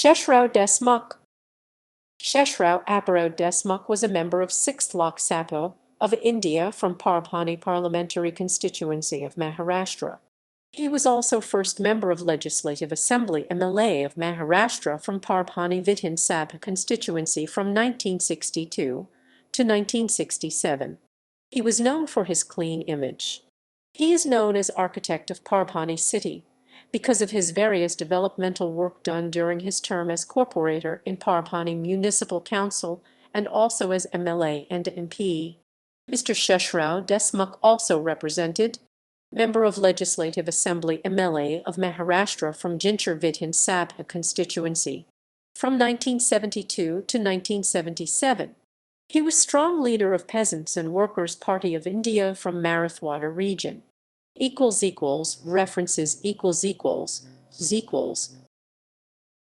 Sheshrao Deshmukh. Sheshrao Apparao Deshmukh was a member of 6th Lok Sabha of India from Parbhani Parliamentary Constituency of Maharashtra. He was also first member of Legislative Assembly MLA of Maharashtra from Parbhani Vidhan Sabha Constituency from 1962 to 1967. He was known for his clean image. He is known as architect of Parbhani City because of his various developmental work done during his term as corporator in Parbhani Municipal Council and also as MLA and MP. Mr. Sheshrao Deshmukh also represented member of Legislative Assembly MLA of Maharashtra from Jintur Vidhan Sabha Constituency from 1972 to 1977. He was strong leader of Peasants and Workers' Party of India from Marathwada Region. References